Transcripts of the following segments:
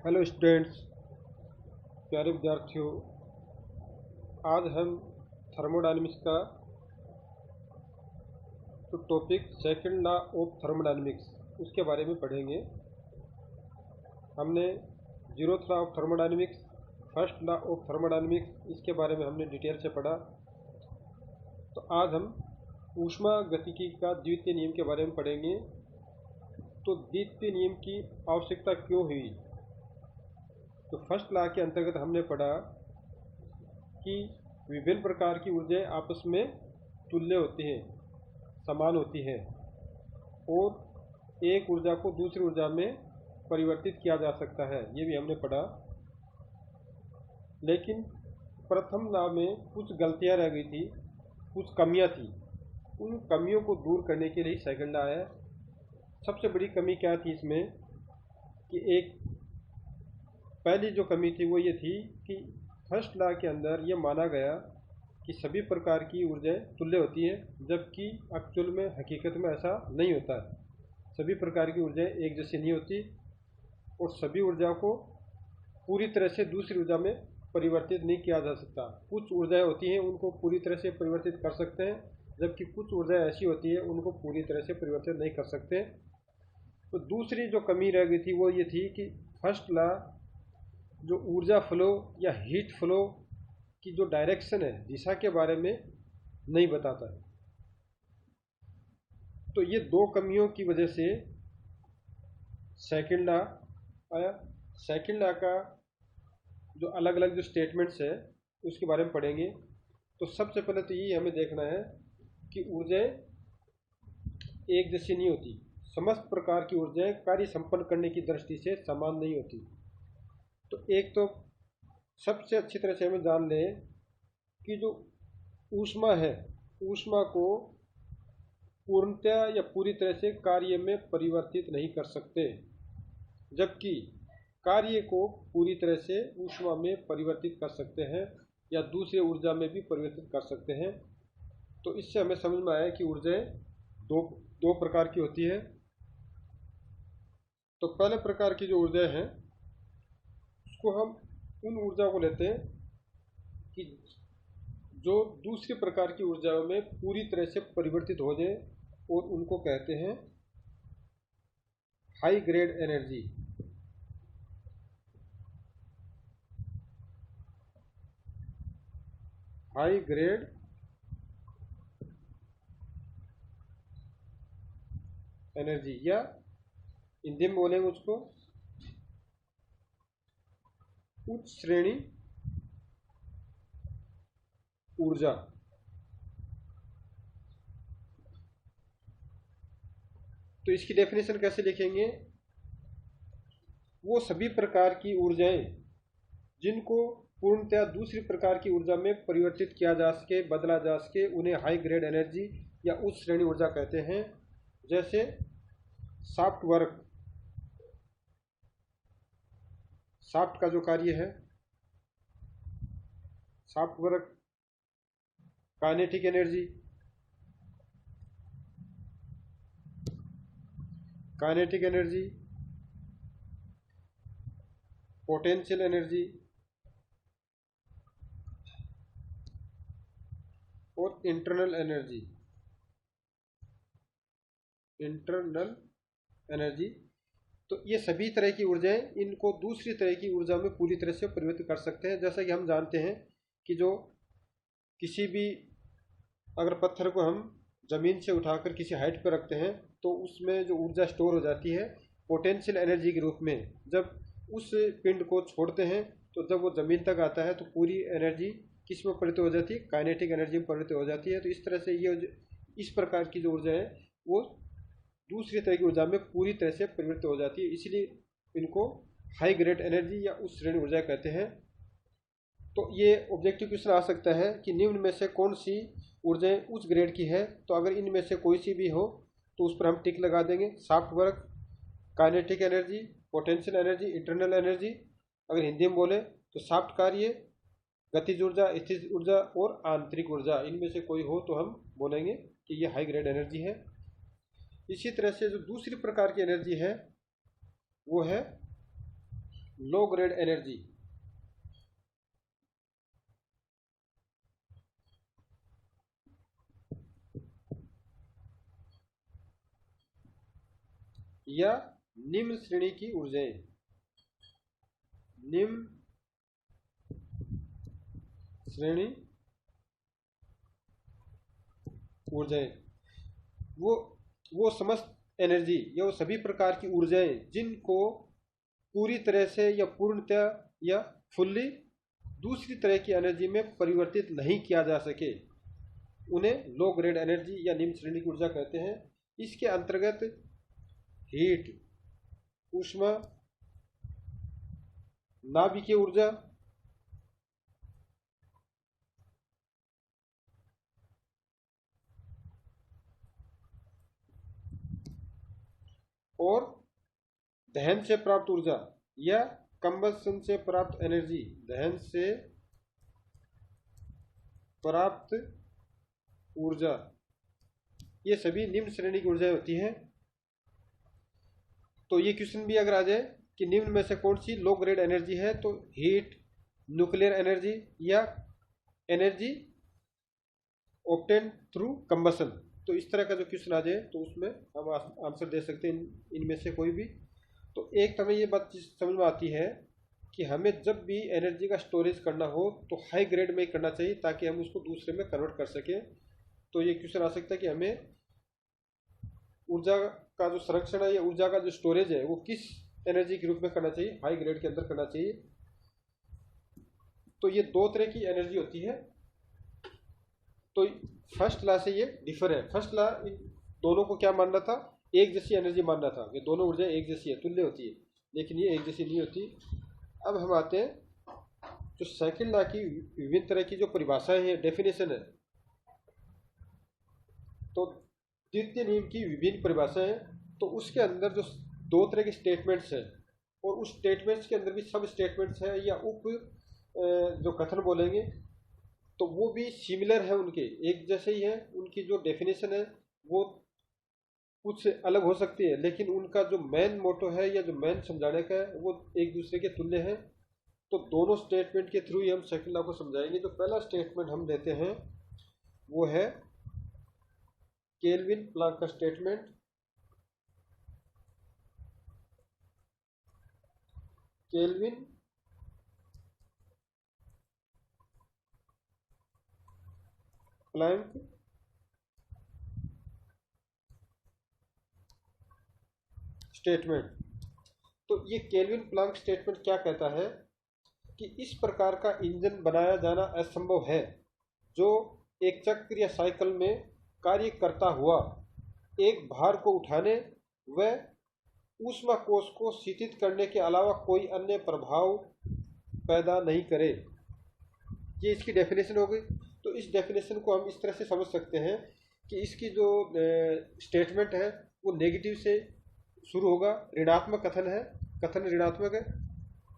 Hello students, प्यारे विद्यार्थियों। आज हम थर्मोडायनेमिक्स का जो topic second law of thermodynamics उसके बारे में पढ़ेंगे। हमने zeroth law of thermodynamics, first law of thermodynamics इसके बारे में हमने डिटेल से पढ़ा। तो आज हम ऊष्मा गतिकी का द्वितीय नियम के बारे में पढ़ेंगे। तो द्वितीय नियम की आवश्यकता क्यों हुई? तो फर्स्ट लॉ के अंतर्गत हमने पढ़ा कि विभिन्न प्रकार की ऊर्जाएं आपस में तुल्य होती हैं, समान होती हैं और एक ऊर्जा को दूसरी ऊर्जा में परिवर्तित किया जा सकता है, ये भी हमने पढ़ा। लेकिन प्रथम लॉ में कुछ गलतियां रह गई थी, कुछ कमियां थी। उन कमियों को दूर करने के लिए सेकंड लॉ है। सबसे बड़ी कमी क्या थी इसमें कि एक पहली जो कमी थी वो ये थी कि फर्स्ट लॉ के अंदर ये माना गया कि सभी प्रकार की ऊर्जाएं तुल्य होती हैं, जबकि एक्चुअल में हकीकत में ऐसा नहीं होता है। सभी प्रकार की ऊर्जाएं एक जैसी नहीं होती और सभी ऊर्जाओं को पूरी तरह से दूसरी ऊर्जा में परिवर्तित नहीं किया जा सकता। कुछ ऊर्जाएं होती हैं उनको पूरी तरह से परिवर्तित कर सकते हैं, जबकि कुछ ऊर्जाएं ऐसी होती है उनको पूरी तरह से परिवर्तित नहीं कर सकते। तो दूसरी जो कमी रह गई थी वो ये थी कि फर्स्ट लॉ जो ऊर्जा फ्लो या हीट फ्लो की जो डायरेक्शन है, दिशा के बारे में नहीं बताता है। तो ये दो कमियों की वजह से सेकंड लॉ आया। सेकंड लॉ का जो अलग अलग जो स्टेटमेंट्स है उसके बारे में पढ़ेंगे। तो सबसे पहले तो ये हमें देखना है कि ऊर्जाएं एक जैसी नहीं होती। समस्त प्रकार की ऊर्जाएं कार्य संपन्न करने की दृष्टि से समान नहीं होती। तो एक तो सबसे अच्छी तरह से हमें जान लें कि जो ऊष्मा है, ऊष्मा को पूर्णतया या पूरी तरह से कार्य में परिवर्तित नहीं कर सकते, जबकि कार्य को पूरी तरह से ऊष्मा में परिवर्तित कर सकते हैं या दूसरे ऊर्जा में भी परिवर्तित कर सकते हैं। तो इससे हमें समझ में आया कि ऊर्जाएं दो प्रकार की होती है। तो पहले प्रकार की जो ऊर्जाएं हैं उसको हम उन ऊर्जा को लेते हैं कि जो दूसरी प्रकार की ऊर्जाओं में पूरी तरह से परिवर्तित हो जाए, और उनको कहते हैं high grade energy. High grade energy या हिंदी में बोलेंगे उसको उच्च श्रेणी ऊर्जा। तो इसकी डेफिनेशन कैसे लिखेंगे? वो सभी प्रकार की ऊर्जाएं जिनको पूर्णतया दूसरी प्रकार की ऊर्जा में परिवर्तित किया जा सके, बदला जा सके, उन्हें हाई ग्रेड एनर्जी या उच्च श्रेणी ऊर्जा कहते हैं। जैसे सॉफ्ट वर्क, सॉफ्ट का जो कार्य है, soft work, kinetic energy, kinetic energy, potential energy और इंटरनल एनर्जी। इंटरनल एनर्जी तो ये सभी तरह की ऊर्जाएं इनको दूसरी तरह की ऊर्जा में पूरी तरह से परिवर्तित कर सकते हैं। जैसा कि हम जानते हैं कि जो किसी भी अगर पत्थर को हम ज़मीन से उठाकर किसी हाइट पर रखते हैं तो उसमें जो ऊर्जा स्टोर हो जाती है पोटेंशियल एनर्जी के रूप में, जब उस पिंड को छोड़ते हैं तो जब वो ज़मीन तक आता है तो पूरी एनर्जी किस में परिवर्तित हो जाती है? काइनेटिक एनर्जी में परिवर्तित हो जाती है। तो इस तरह से ये इस प्रकार की जो ऊर्जा है वो दूसरी तरह की ऊर्जा में पूरी तरह से परिवर्तित हो जाती है, इसलिए इनको हाई ग्रेड एनर्जी या उच्च श्रेणी ऊर्जा कहते हैं। तो ये ऑब्जेक्टिव क्वेश्चन आ सकता है कि निम्न में से कौन सी ऊर्जाएं उच्च ग्रेड की है? तो अगर इनमें से कोई सी भी हो तो उस पर हम टिक लगा देंगे। Soft work, kinetic energy, potential energy, internal energy. अगर हिंदी में बोले तो सॉफ्ट कार्य, गतिज ऊर्जा, स्थिर ऊर्जा और आंतरिक ऊर्जा, इनमें से कोई हो तो हम बोलेंगे कि ये हाई ग्रेड एनर्जी है। इसी तरह से जो दूसरी प्रकार की एनर्जी है वो है लो ग्रेड एनर्जी या निम्न श्रेणी की ऊर्जाएं, निम्न श्रेणी ऊर्जाएं, वो समस्त एनर्जी या वो सभी प्रकार की ऊर्जाएं जिनको पूरी तरह से या पूर्णतः या फुल्ली दूसरी तरह की एनर्जी में परिवर्तित नहीं किया जा सके, उन्हें लो ग्रेड एनर्जी या निम्न श्रेणी की ऊर्जा कहते हैं। इसके अंतर्गत हीट, ऊष्मा, नाभिकीय ऊर्जा, और दहन से प्राप्त ऊर्जा या कंबशन से प्राप्त एनर्जी, दहन से प्राप्त ऊर्जा, ये सभी निम्न श्रेणी की ऊर्जाएं होती हैं। तो ये क्वेश्चन भी अगर आ जाए कि निम्न में से कौन सी लो ग्रेड एनर्जी है, तो हीट, न्यूक्लियर एनर्जी या एनर्जी ऑब्टेन थ्रू कंबशन, तो इस तरह का जो क्वेश्चन आ जाए तो उसमें हम आंसर दे सकते हैं इनमें से कोई भी। तो एक तो हमें ये बात समझ में आती है कि हमें जब भी एनर्जी का स्टोरेज करना हो तो हाई ग्रेड में ही करना चाहिए ताकि हम उसको दूसरे में कन्वर्ट कर सकें। तो ये क्वेश्चन आ सकता है कि हमें ऊर्जा का जो संरक्षण है या ऊर्जा का जो स्टोरेज है वो किस एनर्जी के रूप में करना चाहिए, हाई ग्रेड के अंदर करना चाहिए। तो ये दो तरह की एनर्जी होती है। तो फर्स्ट लॉ से ये डिफर है। फर्स्ट लॉ इन दोनों को क्या मान रहा था, एक जैसी एनर्जी मान रहा था, ये दोनों ऊर्जा एक जैसी है, तुल्य होती है, लेकिन ये एक जैसी नहीं होती। अब हम आते हैं जो सेकंड लॉ की विभिन्न तरह की जो परिभाषाएं हैं, डेफिनेशन है। तो द्वितीय नियम की विभिन्न परिभाषाएं हैं, तो उसके अंदर जो दो तरह के स्टेटमेंट्स हैं और उस स्टेटमेंट्स के अंदर भी सब स्टेटमेंट्स हैं या उप जो कथन बोलेंगे तो वो भी सिमिलर है, उनके एक जैसे ही है। उनकी जो डेफिनेशन है वो कुछ अलग हो सकती है, लेकिन उनका जो मेन मोटो है या जो मेन समझाने का है वो एक दूसरे के तुल्य है। तो दोनों स्टेटमेंट के थ्रू ही हम सेकंड लॉ को समझाएंगे। जो पहला स्टेटमेंट हम लेते हैं वो है केल्विन प्लैंक का स्टेटमेंट। Kelvin Planck statement. तो ये केल्विन प्लैंक स्टेटमेंट क्या कहता है कि इस प्रकार का इंजन बनाया जाना असंभव है जो एक चक्र या साइकिल में कार्य करता हुआ एक भार को उठाने व ऊष्मा कोश को शीतित करने के अलावा कोई अन्य प्रभाव पैदा नहीं करे। ये इसकी डेफिनेशन हो गई। तो इस डेफिनेशन को हम इस तरह से समझ सकते हैं कि इसकी जो स्टेटमेंट है वो नेगेटिव से शुरू होगा, ऋणात्मक कथन है, कथन ऋणात्मक है।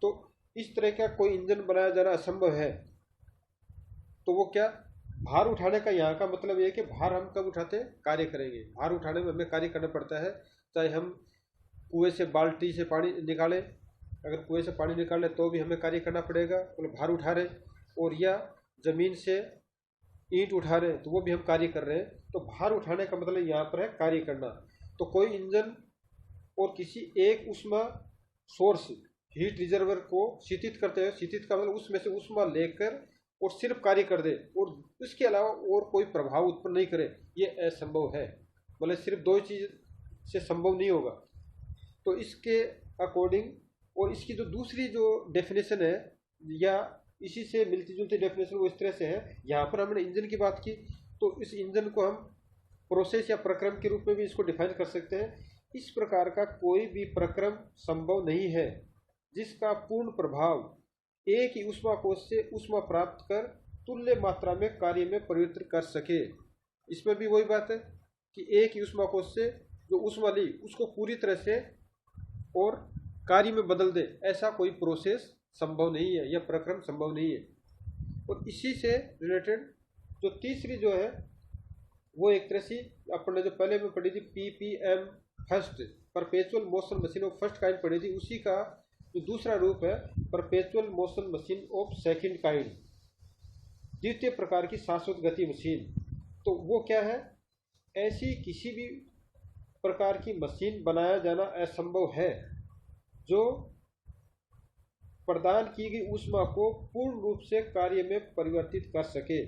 तो इस तरह का कोई इंजन बनाया जाना असंभव है, तो वो क्या, भार उठाने का यहाँ का मतलब ये है कि भार हम कब उठाते हैं, कार्य करेंगे। भार उठाने में हमें कार्य करना पड़ता है, चाहे हम कुएं से बाल्टी से पानी निकालें, अगर कुएं से पानी निकालें तो भी हमें कार्य करना पड़ेगा, मतलब भार उठा रहे, और या ज़मीन से ईंट उठा रहे हैं तो वो भी हम कार्य कर रहे हैं। तो भार उठाने का मतलब यहाँ पर है कार्य करना। तो कोई इंजन और किसी एक ऊष्मा सोर्स हीट रिजर्वर को शीतित करते हैं, शीतित का मतलब उसमें से ऊष्मा लेकर और सिर्फ कार्य कर दे और इसके अलावा और कोई प्रभाव उत्पन्न नहीं करे, ये असंभव है। मतलब सिर्फ दो चीज़ से संभव नहीं होगा। तो इसके अकॉर्डिंग, और इसकी जो दूसरी जो डेफिनेशन है या इसी से मिलती जुलती डेफिनेशन वो इस तरह से है। यहाँ पर हमने इंजन की बात की, तो इस इंजन को हम प्रोसेस या प्रक्रम के रूप में भी इसको डिफाइन कर सकते हैं। इस प्रकार का कोई भी प्रक्रम संभव नहीं है जिसका पूर्ण प्रभाव एक ही ऊष्मा कोश से ऊष्मा प्राप्त कर तुल्य मात्रा में कार्य में परिवर्तित कर सके। इसमें भी वही बात है कि एक ही ऊष्मा कोश से जो ऊष्मा ली उसको पूरी तरह से और कार्य में बदल दे, ऐसा कोई प्रोसेस संभव नहीं है या प्रक्रम संभव नहीं है। और इसी से रिलेटेड जो तीसरी जो है वो एक तरह से अपने जो पहले में पढ़ी थी PPM first, perpetual motion machine of first kind पढ़ी थी, उसी का जो दूसरा रूप है perpetual motion machine of second kind, द्वितीय प्रकार की शाश्वत गति मशीन। तो वो क्या है? ऐसी किसी भी प्रकार की मशीन बनाया जाना असंभव है जो प्रदान की गई ऊष्मा को पूर्ण रूप से कार्य में परिवर्तित कर सके।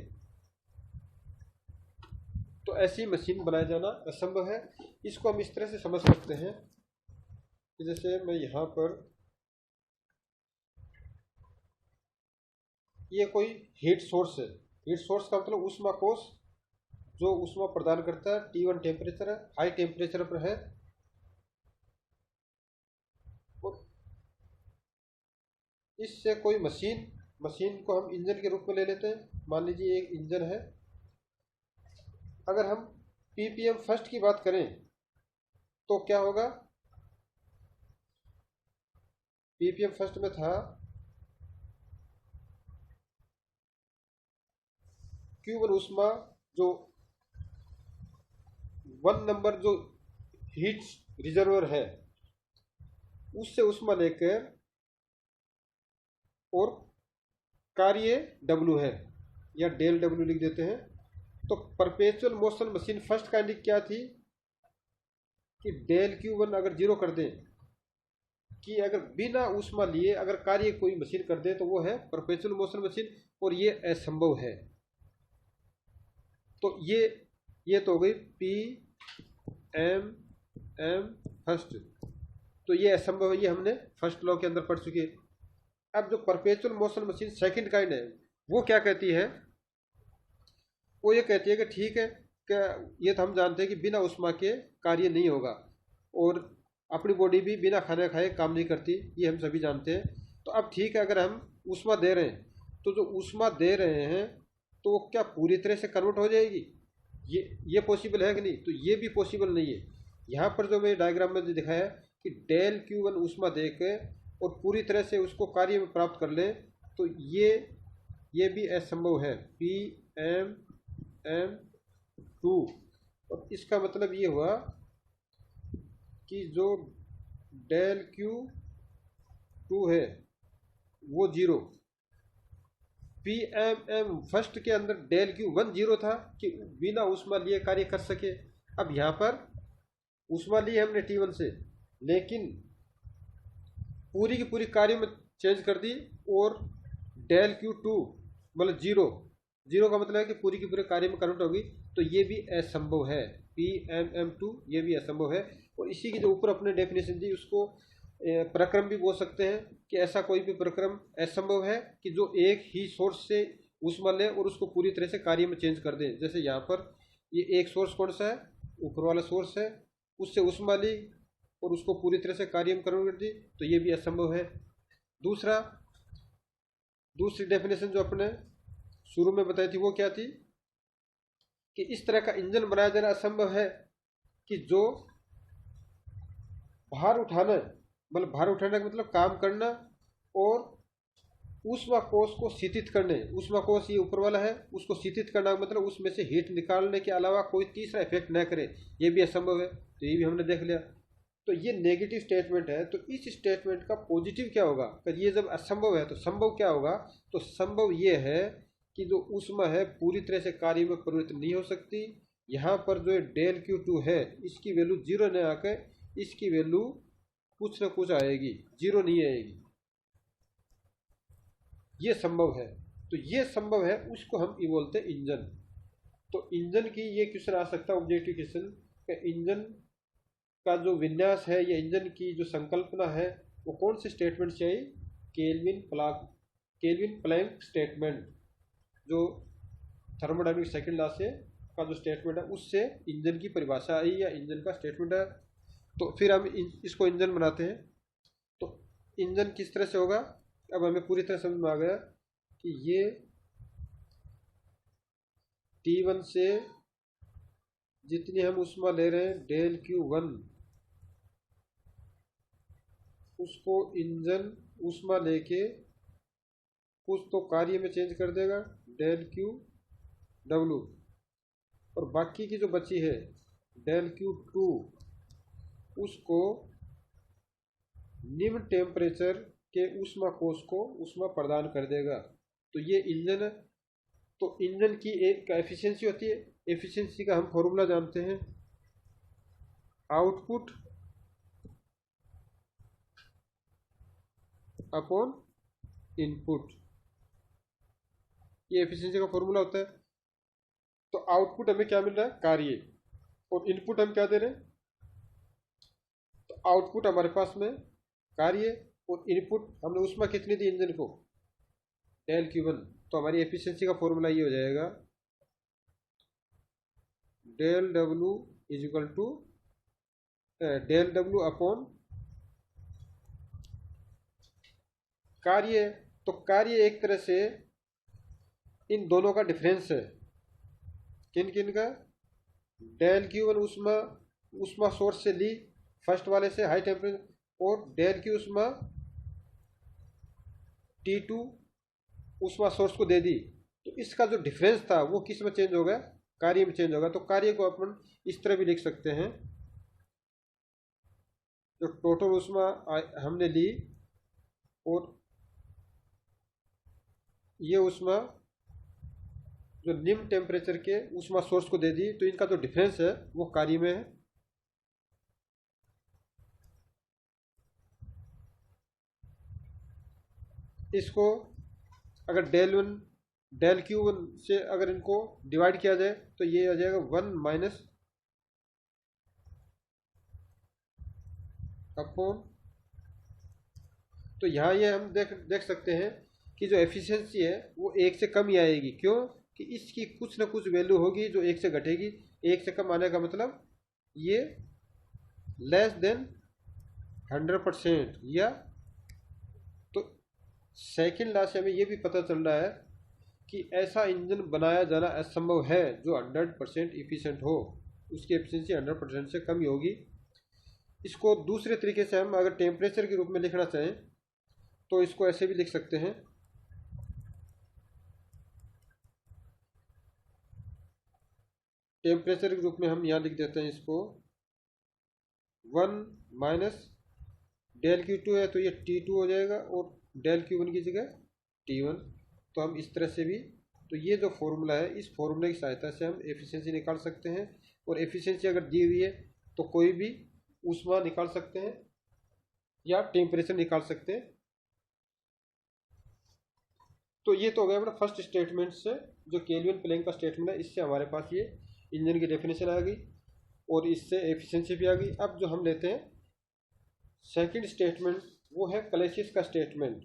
तो ऐसी मशीन बनाया जाना असंभव है। इसको हम इस तरह से समझ सकते हैं कि जैसे मैं यहाँ पर ये कोई हीट सोर्स है। हीट सोर्स का मतलब ऊष्मा कोष जो ऊष्मा प्रदान करता है। T1 टेम्परेचर है, हाई टेम्परेचर पर है। और इससे कोई मशीन को हम इंजन के रूप में ले लेते हैं। मान लीजिए एक इंजन है। अगर हम पीपीएम फर्स्ट की बात करें तो क्या होगा? पीपीएम फर्स्ट में था Q1 ऊष्मा, जो 1 नंबर जो हीट रिजर्वर है उससे ऊष्मा लेकर, और कार्य W है या डेल W लिख देते हैं। तो perpetual motion machine first kind क्या थी कि डेल Q1 अगर 0 कर दें, कि अगर बिना ऊष्मा लिए अगर कार्य कोई मशीन कर दे तो वो है परपेचुअल मोशन मशीन, और ये असंभव है। तो ये तो हो गई पी एम एम फर्स्ट। तो ये असंभव है, ये हमने फर्स्ट लॉ के अंदर पढ़ चुके। अब जो perpetual motion machine second kind है वो क्या कहती है? वो ये कहती है कि ठीक है, क्या ये तो हम जानते हैं कि बिना ऊष्मा के कार्य नहीं होगा, और अपनी बॉडी भी बिना खाने खाए काम नहीं करती, ये हम सभी जानते हैं। तो अब ठीक है, अगर हम ऊष्मा दे रहे हैं तो जो ऊष्मा दे रहे हैं तो वो क्या पूरी तरह से कन्वर्ट हो जाएगी? ये पॉसिबल है कि नहीं? तो ये भी पॉसिबल नहीं है। यहाँ पर जो मैं डायग्राम में दिखाया है कि डेल Q1 ऊष्मा दे के और पूरी तरह से उसको कार्य में प्राप्त कर लें, तो ये भी असंभव है। PM2। और इसका मतलब ये हुआ कि जो डेल Q2 है वो 0। PMM फर्स्ट के अंदर डेल Q1 0 था कि बिना ऊष्मा लिए कार्य कर सके। अब यहाँ पर ऊष्मा ली हमने T1 से, लेकिन पूरी की पूरी कार्य में चेंज कर दी, और डेल Q2 मतलब 0 का मतलब है कि पूरी की पूरी कार्य में कन्वर्ट होगी। तो ये भी असंभव है। PMM2 ये भी असंभव है। और इसी की जो ऊपर अपने डेफिनेशन दी उसको प्रक्रम भी बोल सकते हैं कि ऐसा कोई भी प्रक्रम असंभव है कि जो एक ही सोर्स से ऊष्मा ले और उसको पूरी तरह से कार्य में चेंज कर दे। जैसे यहाँ पर ये एक सोर्स कौन सा है? ऊपर वाला सोर्स है, उससे ऊष्मा ली और उसको पूरी तरह से कार्य में कन्वर्ट कर दी, तो ये भी असंभव है। दूसरी डेफिनेशन जो अपने शुरू में बताई थी वो क्या थी कि इस तरह का इंजन बनाया जाना असंभव है कि जो भार उठाना, मतलब भार उठाने का मतलब काम करना, और ऊष्मा कोष को शीतित करने, ऊष्मा कोष ये ऊपर वाला है, उसको शीतित करना मतलब उसमें से हीट निकालने के अलावा कोई तीसरा इफेक्ट न करे, ये भी असंभव है। तो ये भी हमने देख लिया। तो ये नेगेटिव स्टेटमेंट है। तो इस स्टेटमेंट का पॉजिटिव क्या होगा? अगर ये जब असंभव है तो संभव क्या होगा? तो संभव ये है कि जो ऊष्मा है पूरी तरह से कार्य में परिवर्तित नहीं हो सकती। यहाँ पर जो डेल Q2 है इसकी वैल्यू 0 न आकर इसकी वैल्यू कुछ न कुछ आएगी, 0 नहीं आएगी। ये संभव है। तो ये संभव है, उसको हम ये बोलते हैं इंजन। तो इंजन की ये क्वेश्चन आ सकता है, ऑब्जेक्टिव क्वेश्चन, कि इंजन का जो विन्यास है या इंजन की जो संकल्पना है वो कौन से स्टेटमेंट से आई? केल्विन प्लैंक स्टेटमेंट, जो थर्मोडायनेमिक्स सेकंड लॉ से का जो स्टेटमेंट है उससे इंजन की परिभाषा आई या इंजन का स्टेटमेंट है। तो फिर हम इसको इंजन बनाते हैं। तो इंजन किस तरह से होगा? अब हमें पूरी तरह समझ में आ गया कि ये T1 से जितनी हम ऊष्मा ले रहे हैं डेल Q1, उसको इंजन ऊष्मा लेके कुछ तो कार्य में चेंज कर देगा डेल QW, और बाकी की जो बची है डेल Q2 उसको निम्न टेम्परेचर के ऊष्मा कोश को ऊष्मा प्रदान कर देगा। तो ये इंजन, तो इंजन की एक एफिशिएंसी होती है। एफिशिएंसी का हम फॉर्मूला जानते हैं, आउटपुट अपॉन इनपुट, ये एफिशिएंसी का फॉर्मूला होता है। तो आउटपुट हमें क्या मिल रहा है, कार्य, और इनपुट हम क्या दे रहे हैं, तो आउटपुट हमारे पास में कार्य और इनपुट हमने ऊष्मा कितनी दी इंजन को, डेल Q1। तो हमारी एफिशिएंसी का फॉर्मूला ये हो जाएगा, del W is equal to del W upon कार्य। तो कार्य एक तरह से इन दोनों का डिफरेंस है, किन किन का, डेल Q1 ऊष्मा, ऊष्मा सोर्स से ली फर्स्ट वाले से हाई टेम्परेचर, और डेल Q ऊष्मा T2 ऊष्मा सोर्स को दे दी। तो इसका जो डिफरेंस था वो किस में चेंज होगा, कार्य में चेंज होगा। तो कार्य को अपन इस तरह भी लिख सकते हैं, जो टोटल ऊष्मा हमने ली और ये ऊष्मा जो निम्न टेम्परेचर के ऊष्मा सोर्स को दे दी, तो इनका जो डिफरेंस है वो कार्य में है। इसको अगर डेल Q1 से अगर इनको डिवाइड किया जाए तो ये आ जाएगा 1 माइनस अपॉन, तो यहाँ ये हम देख सकते हैं कि जो एफिशिएंसी है वो 1 से कम ही आएगी। क्यों कि इसकी कुछ ना कुछ वैल्यू होगी जो 1 से घटेगी। 1 से कम आने का मतलब ये लेस देन 100%, या तो सेकेंड लॉ से हमें ये भी पता चल रहा है कि ऐसा इंजन बनाया जाना असंभव है जो 100% इफिशिएंट हो, उसकी एफिशिएंसी 100% से कम ही होगी। इसको दूसरे तरीके से हम अगर टेम्परेचर के रूप में लिखना चाहें तो इसको ऐसे भी लिख सकते हैं, टेम्परेचर के रूप में हम यहाँ लिख देते हैं इसको 1 माइनस डेल Q2 है तो ये T2 हो जाएगा, और डेल Q1 की जगह T1। तो हम इस तरह से भी, तो ये जो फॉर्मूला है इस फॉर्मूले की सहायता से हम एफिशिएंसी निकाल सकते हैं। और एफिशिएंसी अगर दी हुई है तो कोई भी ऊष्मा निकाल सकते हैं या टेम्परेचर निकाल सकते हैं। तो ये तो हो गया अपना फर्स्ट स्टेटमेंट से, जो केल्विन प्लैंक का स्टेटमेंट है, इससे हमारे पास ये इंजन की डेफिनेशन आ गई और इससे एफिशिएंसी भी आ गई। अब जो हम लेते हैं सेकंड स्टेटमेंट, वो है क्लैसियस का स्टेटमेंट।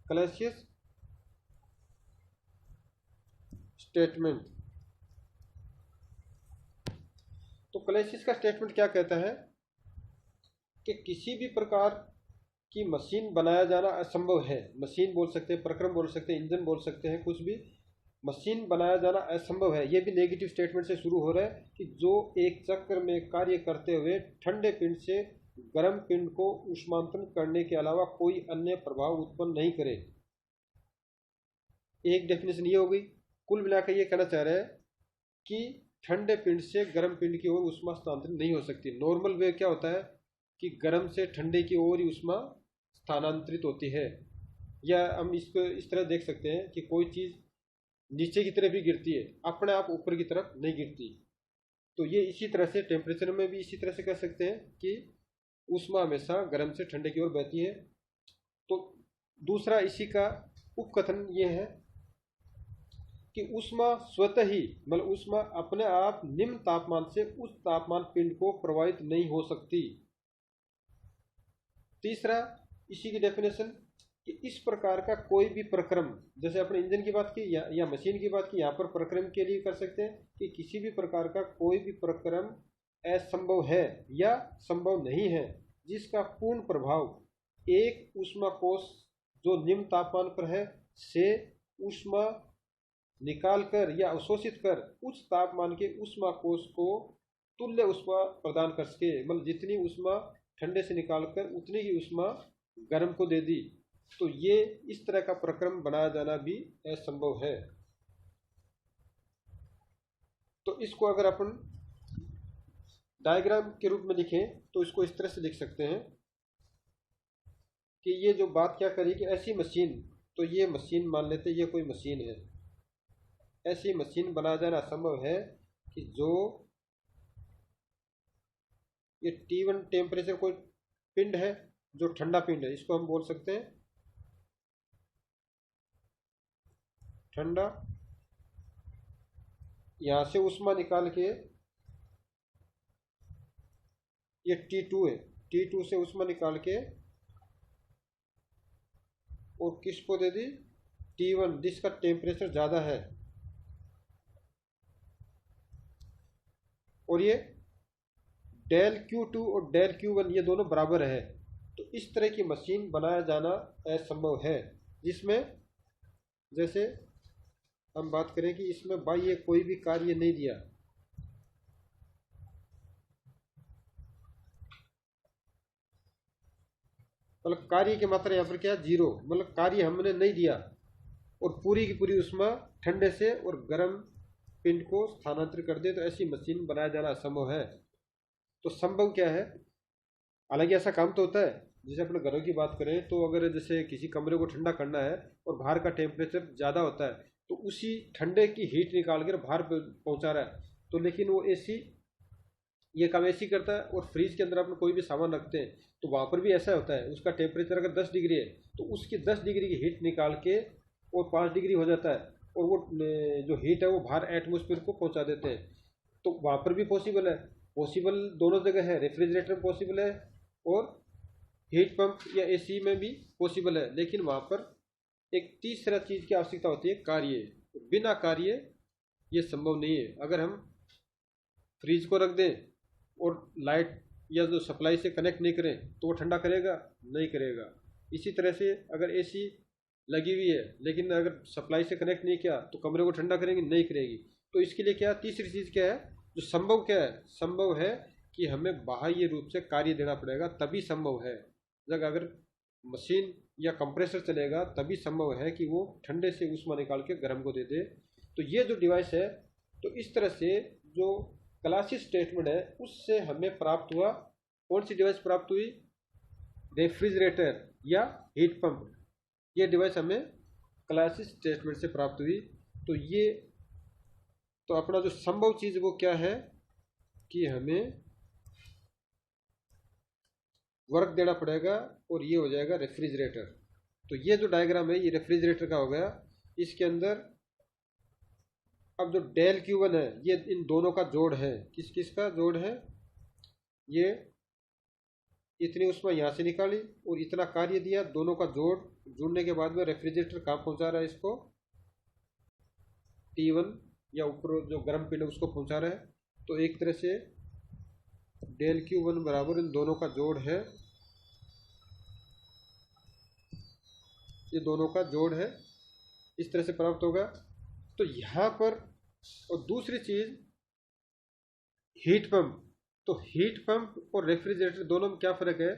क्लैसियस स्टेटमेंट, तो क्लैसियस का स्टेटमेंट क्या कहता है कि किसी भी प्रकार की मशीन बनाया जाना असंभव है। मशीन बोल सकते हैं, प्रक्रम बोल सकते हैं, इंजन बोल सकते हैं, कुछ भी, मशीन बनाया जाना असंभव है। ये भी नेगेटिव स्टेटमेंट से शुरू हो रहा है कि जो एक चक्र में कार्य करते हुए ठंडे पिंड से गर्म पिंड को ऊष्मांतरण करने के अलावा कोई अन्य प्रभाव उत्पन्न नहीं करे। एक डेफिनेशन ये हो गई। कुल मिलाकर ये कहना चाह रहा है कि ठंडे पिंड से गर्म पिंड की ओर ऊष्मा स्थानांतरित नहीं हो सकती। नॉर्मल वे क्या होता है कि गर्म से ठंडे की ओर ही ऊष्मा स्थानांतरित होती है। या हम इसको इस तरह देख सकते हैं कि कोई चीज़ नीचे की तरफ ही गिरती है, अपने आप ऊपर की तरफ नहीं गिरती। तो ये इसी तरह से टेम्परेचर में भी इसी तरह से कह सकते हैं कि ऊष्मा हमेशा गर्म से ठंडे की ओर बहती है। तो दूसरा इसी का उपकथन ये है कि ऊष्मा स्वतः ही, मतलब ऊष्मा अपने आप निम्न तापमान से उच्च तापमान पिंड को प्रभावित नहीं हो सकती। तीसरा इसी की डेफिनेशन कि इस प्रकार का कोई भी प्रक्रम, जैसे अपने इंजन की बात की या मशीन की बात की, यहाँ पर प्रक्रम के लिए कर सकते हैं कि किसी भी प्रकार का कोई भी प्रक्रम असंभव है या संभव नहीं है जिसका पूर्ण प्रभाव एक ऊष्मा कोश जो निम्न तापमान पर है से ऊष्मा निकाल कर या अवशोषित कर उच्च तापमान के ऊष्मा कोश को तुल्य ऊष्मा प्रदान कर सके। मतलब जितनी ऊष्मा ठंडे से निकालकर उतनी ही ऊष्मा गर्म को दे दी। तो ये इस तरह का प्रक्रम बनाया जाना भी असंभव है। तो इसको अगर अपन डायग्राम के रूप में लिखें तो इसको इस तरह से लिख सकते हैं कि ये जो बात क्या करी कि ऐसी मशीन, तो ये मशीन मान लेते ये कोई मशीन है, ऐसी मशीन बनाया जाना असंभव है कि जो ये T1 टेम्परेचर कोई पिंड है, जो ठंडा पिंड है, इसको हम बोल सकते हैं ठंडा। यहां से ऊष्मा निकाल के ये T2 है, T2 से ऊष्मा निकाल के और किसको दे दी T1 जिसका टेम्परेचर ज़्यादा है। और ये डेल Q2 और डेल Q1 ये दोनों बराबर है। तो इस तरह की मशीन बनाया जाना असंभव है, जिसमें जैसे हम बात करें कि इसमें बाह्य कोई भी कार्य नहीं दिया, मतलब कार्य की मात्रा यहाँ पर क्या है, जीरो, मतलब कार्य हमने नहीं दिया और पूरी की पूरी ऊष्मा ठंडे से और गर्म पिंड को स्थानांतरित कर दे, तो ऐसी मशीन बनाया जाना असंभव है। तो संभव क्या है, हालांकि ऐसा काम तो होता है। जैसे अपने घरों की बात करें तो अगर जैसे किसी कमरे को ठंडा करना है और बाहर का टेम्परेचर ज़्यादा होता है तो उसी ठंडे की हीट निकाल कर बाहर पहुंचा रहा है, तो लेकिन वो एसी ये काम एसी करता है। और फ्रिज के अंदर अपन कोई भी सामान रखते हैं तो वहाँ पर भी ऐसा होता है, उसका टेम्परेचर अगर 10 डिग्री है तो उसकी 10 डिग्री की हीट निकाल के और 5 डिग्री हो जाता है और वो जो हीट है वो बाहर एटमोसफियर को पहुँचा देते हैं। तो वहाँ पर भी पॉसिबल है, पॉसिबल दोनों जगह है, रेफ्रिजरेटर में पॉसिबल है और हीट पंप या एसी में भी पॉसिबल है। लेकिन वहाँ पर एक तीसरा चीज़ की आवश्यकता होती है, कार्य। बिना कार्य ये संभव नहीं है। अगर हम फ्रिज को रख दें और लाइट या जो सप्लाई से कनेक्ट नहीं करें तो वो ठंडा करेगा, नहीं करेगा। इसी तरह से अगर एसी लगी हुई है लेकिन अगर सप्लाई से कनेक्ट नहीं किया तो कमरे को ठंडा करेंगे, नहीं करेगी। तो इसके लिए क्या तीसरी चीज़ क्या है, जो संभव क्या है, संभव है कि हमें बाह्य रूप से कार्य देना पड़ेगा, तभी संभव है। अगर मशीन या कंप्रेसर चलेगा तभी संभव है कि वो ठंडे से ऊष्मा निकाल के गर्म को दे दे। तो ये जो डिवाइस है, तो इस तरह से जो क्लासिक स्टेटमेंट है उससे हमें प्राप्त हुआ, कौन सी डिवाइस प्राप्त हुई, रेफ्रिजरेटर या हीट पंप। ये डिवाइस हमें क्लासिक स्टेटमेंट से प्राप्त हुई। तो ये तो अपना जो संभव चीज़ वो क्या है कि हमें वर्क देना पड़ेगा और ये हो जाएगा रेफ्रिजरेटर। तो ये जो डायग्राम है ये रेफ्रिजरेटर का हो गया। इसके अंदर अब जो डेल Q1 है ये इन दोनों का जोड़ है, किस किस का जोड़ है, ये इतनी ऊष्मा यहाँ से निकाली और इतना कार्य दिया, दोनों का जोड़ जुड़ने के बाद में रेफ्रिजरेटर कहाँ पहुँचा रहा है, इसको T1 या ऊपर जो गर्म पिंड है उसको पहुँचा रहा है। तो एक तरह से डेल Q1 बराबर इन दोनों का जोड़ है, ये दोनों का जोड़ है, इस तरह से प्राप्त होगा। तो यहाँ पर और दूसरी चीज़ हीट पंप। तो हीट पंप और रेफ्रिजरेटर दोनों में क्या फ़र्क है,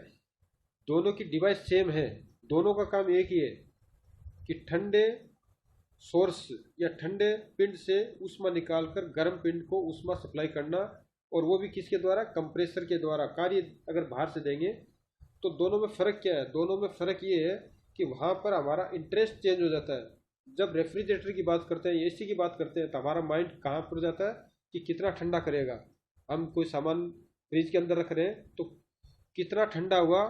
दोनों की डिवाइस सेम है, दोनों का काम एक ही है कि ठंडे सोर्स या ठंडे पिंड से ऊष्मा निकालकर गर्म पिंड को ऊष्मा सप्लाई करना, और वो भी किसके द्वारा, कंप्रेसर के द्वारा। कार्य अगर बाहर से देंगे तो दोनों में फ़र्क क्या है, दोनों में फ़र्क ये है कि वहाँ पर हमारा इंटरेस्ट चेंज हो जाता है। जब रेफ्रिजरेटर की बात करते हैं, एसी की बात करते हैं, तो हमारा माइंड कहाँ पर जाता है कि कितना ठंडा करेगा। हम कोई सामान फ्रिज के अंदर रख रहे हैं तो कितना ठंडा हुआ,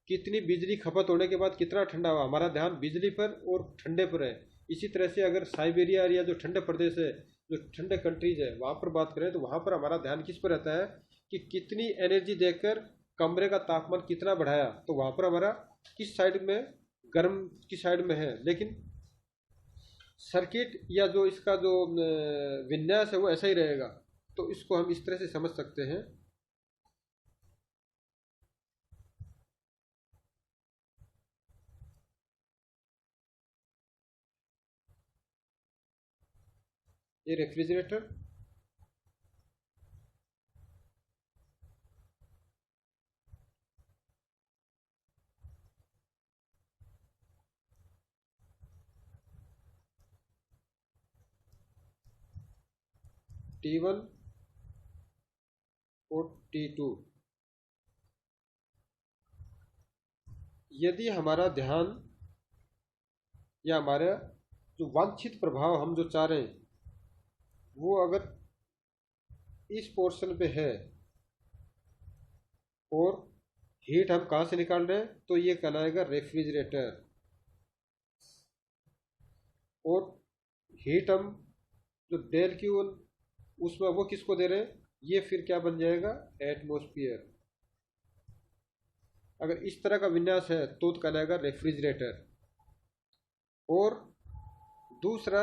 कितनी बिजली खपत होने के बाद कितना ठंडा हुआ, हमारा ध्यान बिजली पर और ठंडे पर है। इसी तरह से अगर साइबेरिया या जो ठंडे प्रदेश है, जो ठंडे कंट्रीज है, वहाँ पर बात करें तो वहाँ पर हमारा ध्यान किस पर रहता है कि कितनी एनर्जी देकर कमरे का तापमान कितना बढ़ाया। तो वहाँ पर हमारा किस साइड में, गर्म की साइड में है। लेकिन सर्किट या जो इसका जो विन्यास है वो ऐसा ही रहेगा। तो इसको हम इस तरह से समझ सकते हैं। ये रेफ्रिजरेटर T1 और T2। यदि हमारा ध्यान या हमारा जो वांछित प्रभाव हम जो चाह रहे हैं वो अगर इस पोर्शन पे है और हीट हम कहाँ से निकाल रहे हैं, तो ये कहलाएगा रेफ्रिजरेटर। और हीट हम जो डेल क्यू उसमें वो किसको दे रहे हैं, ये फिर क्या बन जाएगा, एटमॉस्फेयर। अगर इस तरह का विन्यास है तो कहलाएगा रेफ्रिजरेटर। और दूसरा,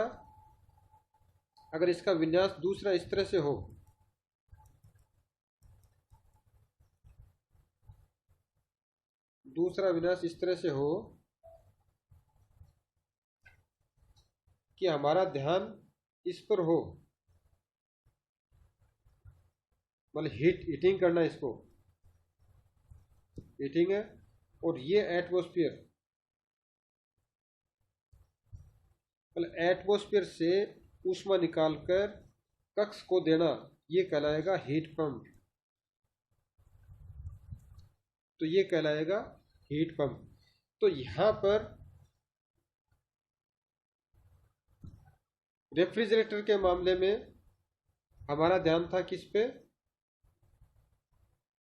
अगर इसका विन्यास दूसरा इस तरह से हो, दूसरा विन्यास इस तरह से हो कि हमारा ध्यान इस पर हो, मतलब हीटिंग करना, इसको हीटिंग है, और ये एटमॉस्फेयर, मतलब एटमॉस्फेयर से ऊष्मा निकालकर कक्ष को देना, ये कहलाएगा हीट पंप। तो ये कहलाएगा हीट पंप। तो यहां पर रेफ्रिजरेटर के मामले में हमारा ध्यान था किस पे,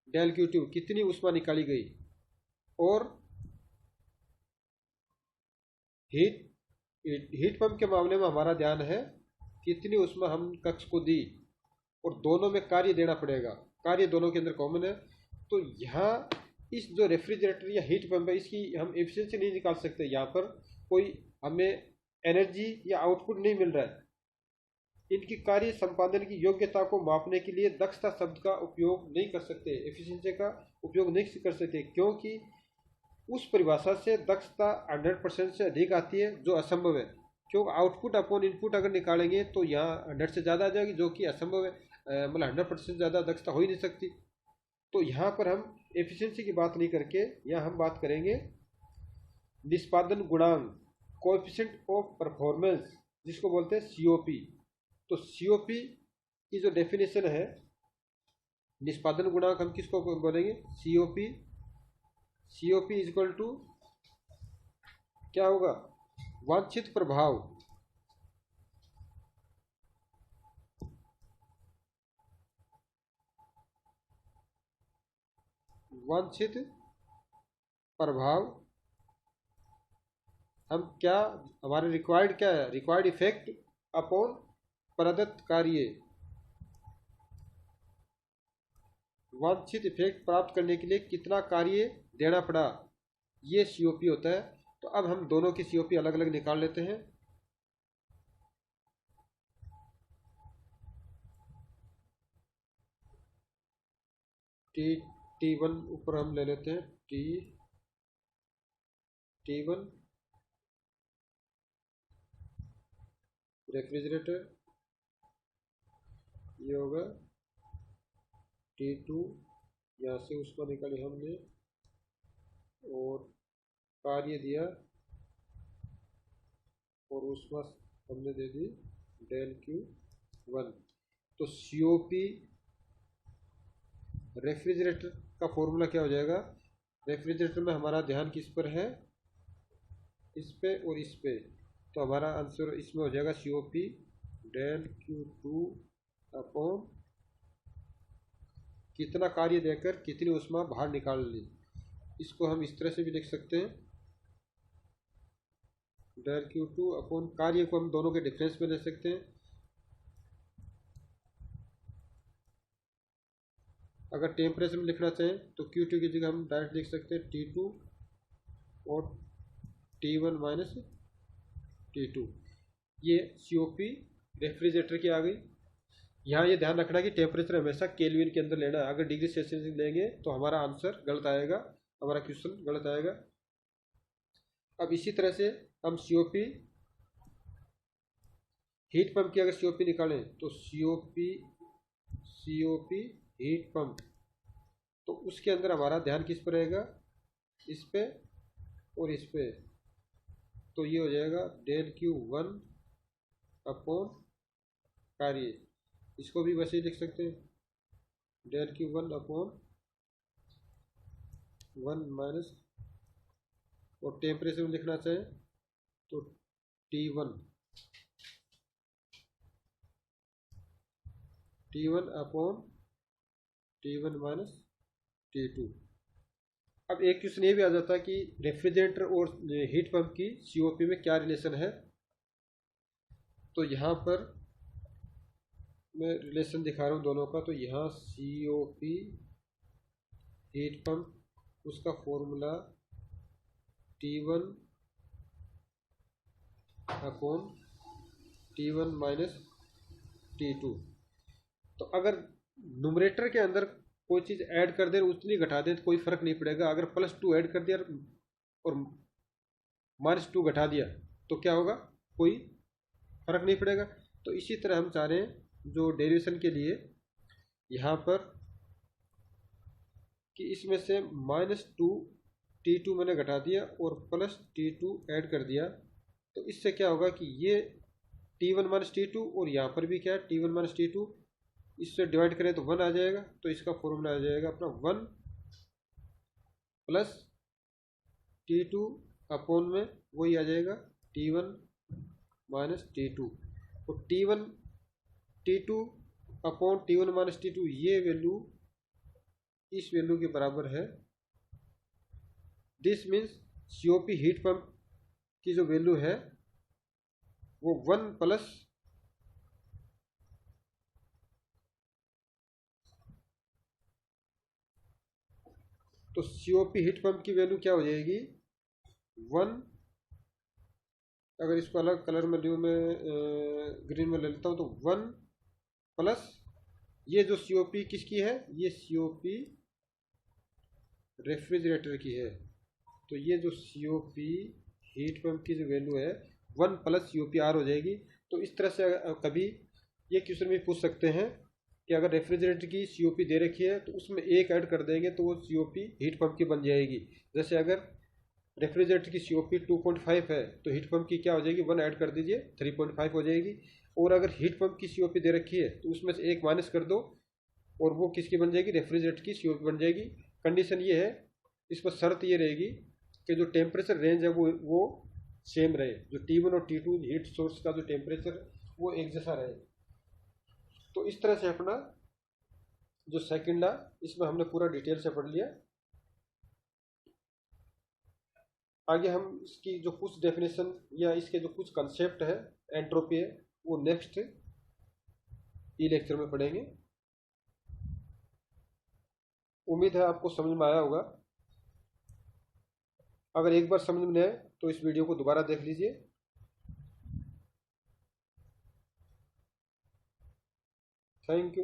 डेल क्यू टू, कितनी ऊष्मा निकाली गई। और हीट पंप के मामले में हमारा ध्यान है कितनी ऊष्मा हम कक्ष को दी, और दोनों में कार्य देना पड़ेगा, कार्य दोनों के अंदर कॉमन है। तो यहाँ इस जो रेफ्रिजरेटर या हीट पंप है इसकी हम एफिशिएंसी नहीं निकाल सकते, यहाँ पर कोई हमें एनर्जी या आउटपुट नहीं मिल रहा है। इनकी कार्य संपादन की योग्यता को मापने के लिए दक्षता शब्द का उपयोग नहीं कर सकते, एफिशिएंसी का उपयोग नहीं कर सकते, क्योंकि उस परिभाषा से दक्षता 100% से अधिक आती है, जो असंभव है। क्योंकि आउटपुट अपॉन इनपुट अगर निकालेंगे तो यहाँ 100 से ज़्यादा आ जाएगी, जो कि असंभव है, मतलब 100% ज़्यादा दक्षता हो ही नहीं सकती। तो यहाँ पर हम एफिशिएंसी की बात नहीं करके यहाँ हम बात करेंगे निष्पादन गुणांक, कोएफिशिएंट ऑफ परफॉर्मेंस, जिसको बोलते हैं सीओपी। तो सीओपी की जो डेफिनेशन है, निष्पादन गुणांक हम किसको बोलेंगे, COP. COP is equal to क्या होगा, वांछित प्रभाव, वांछित प्रभाव हम क्या, हमारे रिक्वायर्ड क्या है, रिक्वायर्ड इफेक्ट अपॉन प्रदत्त कार्य। वांछित इफेक्ट प्राप्त करने के लिए कितना कार्य देना पड़ा, ये सीओपी होता है। तो अब हम दोनों की सीओपी अलग अलग निकाल लेते हैं। टी वन ऊपर हम ले लेते हैं, टी वन रेफ्रिजरेटर, ये होगा T2, यहाँ से उसको निकाले हमने और कार्य दिया और उसमें हमने दे दी डेल Q1। तो COP रेफ्रिजरेटर का फॉर्मूला क्या हो जाएगा, रेफ्रिजरेटर में हमारा ध्यान किस पर है, इस पे और इस पे, तो हमारा आंसर इसमें हो जाएगा COP डेल Q2 अपॉन कितना कार्य देकर कितनी ऊष्मा बाहर निकाल ली। इसको हम इस तरह से भी लिख सकते हैं, डेल Q2 अपॉन कार्य को हम दोनों के डिफरेंस में ले सकते हैं। अगर टेम्परेचर में लिखना चाहें तो Q2 की जगह हम डायरेक्ट लिख सकते हैं T2 और T1 माइनस T2। ये COP रेफ्रिजरेटर की आ गई। यहाँ ये ध्यान रखना कि टेम्परेचर हमेशा केल्विन के अंदर लेना है। अगर डिग्री सेल्सियस लेंगे तो हमारा आंसर गलत आएगा, हमारा क्वेश्चन गलत आएगा। अब इसी तरह से हम COP हीट पंप की अगर COP निकालें तो COP हीट पंप, तो उसके अंदर हमारा ध्यान किस पर रहेगा, इस पे और इस पे। तो ये हो जाएगा डेल Q1 अपॉन कार्य। इसको भी वैसे ही लिख सकते हैं, डेल क्यू 1/1 माइनस, और टेम्परेचर में लिखना चाहें तो T1 upon T1 minus T2। अब एक क्वेश्चन ये भी आ जाता है कि रेफ्रिजरेटर और हीट पंप की COP में क्या रिलेशन है। तो यहाँ पर मैं रिलेशन दिखा रहा हूँ दोनों का। तो यहाँ COP हीट पंप, उसका formula T1 upon T1 minus T2। तो अगर न्यूमरेटर के अंदर कोई चीज़ ऐड कर दे उतनी घटा दें तो कोई फर्क नहीं पड़ेगा। अगर +2 ऐड कर दिया और -2 घटा दिया तो क्या होगा, कोई फर्क नहीं पड़ेगा। तो इसी तरह हम चाह रहे हैं जो डेरिवेशन के लिए यहाँ पर कि इसमें से -2 T2 मैंने घटा दिया और +T2 ऐड कर दिया, तो इससे क्या होगा कि ये T1 माइनस T2 और यहाँ पर भी क्या है T1 माइनस T2, इससे डिवाइड करें तो 1 आ जाएगा। तो इसका फॉर्मूला आ जाएगा अपना 1 प्लस T2 अपॉन में वही आ जाएगा T1 माइनस T2। तो T2 upon T1 minus T2 ये वैल्यू इस वैल्यू के बराबर है। This means COP heat pump की जो वैल्यू है वो 1 प्लस तो COP हीट पंप की वैल्यू क्या हो जाएगी 1। अगर इसको अलग कलर में लूँ, मैं ग्रीन में ले लेता हूँ, तो 1 प्लस ये जो COP किसकी है, ये COP रेफ्रिजरेटर की है। तो ये जो COP हीट पंप की जो वैल्यू है 1 प्लस COP हो जाएगी। तो इस तरह से कभी ये क्वेश्चन भी पूछ सकते हैं कि अगर रेफ्रिजरेटर की COP दे रखी है तो उसमें एक ऐड कर देंगे तो वो COP हीट पंप की बन जाएगी। जैसे अगर रेफ्रिजरेटर की COP 2.5 है तो हीट पंप की क्या हो जाएगी, 1 ऐड कर दीजिए 3.5 हो जाएगी। और अगर हीट पंप की COP दे रखी है तो उसमें से एक माइनस कर दो और वो किसकी बन जाएगी, रेफ्रिजरेटर की COP बन जाएगी। कंडीशन ये है, इस पर शर्त ये रहेगी कि जो टेम्परेचर रेंज है वो सेम रहे, जो T1 और T2 हीट सोर्स का जो टेम्परेचर वो एक जैसा रहे। तो इस तरह से अपना जो सेकंड लॉ इसमें हमने पूरा डिटेल से पढ़ लिया। आगे हम इसकी जो कुछ डेफिनेशन या इसके जो कुछ कंसेप्ट है एंट्रोपी है वो नेक्स्ट ई लेक्चर में पढ़ेंगे। उम्मीद है आपको समझ में आया होगा। अगर एक बार समझ में आए तो इस वीडियो को दोबारा देख लीजिए। Thank you.